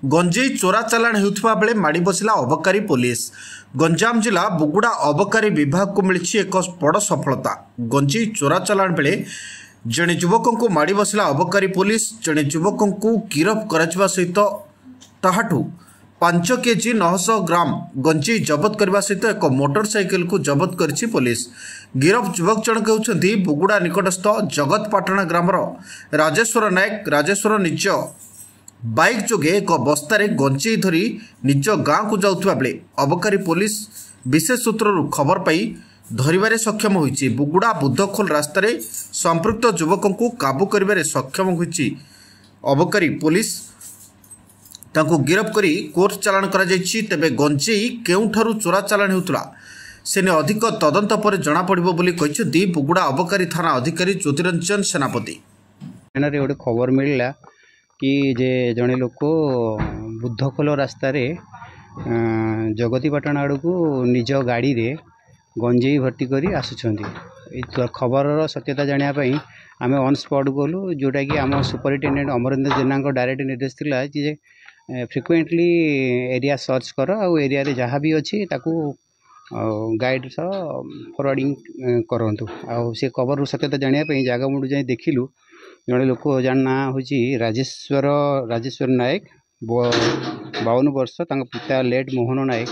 गंजेई चोरा चालाण हेउथबा बेले माड़ी बसिला अबकारी पुलिस। गंजाम जिला बुगुड़ा अबकारी विभाग को मिली एक बड़ सफलता। गंजेई चोरा चालाण बेले जड़े युवक को माड़ी बसिला अबकारी पुलिस। जड़े युवक को गिरफ करा सहित ताहाठू 5 केजी 900 ग्राम गंजेई जबत करने सहित एक मोटरसाइकेल को जबत करिछि पुलिस। गिरफ युवक जनक होउछन्ती बुगुड़ा निकटस्थ जगतपाटणा ग्रामर राजेश्वर नायक। राजेश्वर निज बाइक जोगे एक बस्तार गंजेई धरी निज गाँव को जाउथबा बेले अबकारी पुलिस विशेष सूत्रु खबर पाई धरिबारे सक्षम होइछि। बुगुड़ा बुद्धखोल रास्तार संपृक्त युवक को काबू करिबारे सक्षम होइछि अबकारी पुलिस। तांको गिरफ करी कोर्ट चालाण करा जायछि। तेबे गंजेई केउठारु चोरा चालाण हेउतला सेने अधिक तदंत पर जना पड़िबो बोली कहिछि बुगुड़ा अबकारी थाना अधिकारी ज्योतिरंजन सेनापति। गोटे खबर मिलला कि जे जड़े लोक बुद्धखोल रास्तार जगतीपाटणा आड़ को निज गाड़ी रे गंजेई भर्ती करी आसुछंती। खबर सत्यता जानापी आम ऑन स्पॉट गलु, जोटा कि आम सुपरिटेडेंट अमरेंद्र जेना डायरेक्ट निर्देश थिला जे फ्रिक्वेंटली एरिया सर्च कर आ एरिया रे जहाँ भी अच्छी ताकू गाइड फरवर्डिंग करंतु। आ से खबर सत्यता जानापी जगह मुझे जाए देखिलु जड़े लोक जार ना हूँ राजेश्वर नायक 52 वर्ष। पिता लेट मोहन नायक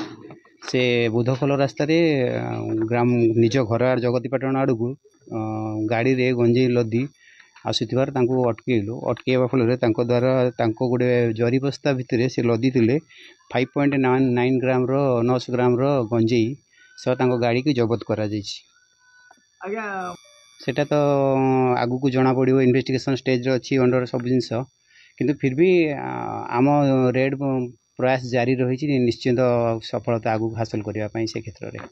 से बुद्धखोल रास्तार ग्राम निज घर जगतीपाटणा आड़ को गाड़ी रे गंजेई लदी आसुथिबार अटकेलु। अटकेवा फल द्वारा गोटे जरी बस्ता भितर से लदी थे 5.99 ग्राम 900 ग्राम गंजेई सह गाड़ी की जबत करा सेटा तो आगु को जना पड़ो। इन्वेस्टिगेशन स्टेज रे अच्छी अंडर सब जिनस किंतु फिर भी आम रेड प्रयास जारी रही निश्चित सफलता आगु हासिल करने से क्षेत्र में।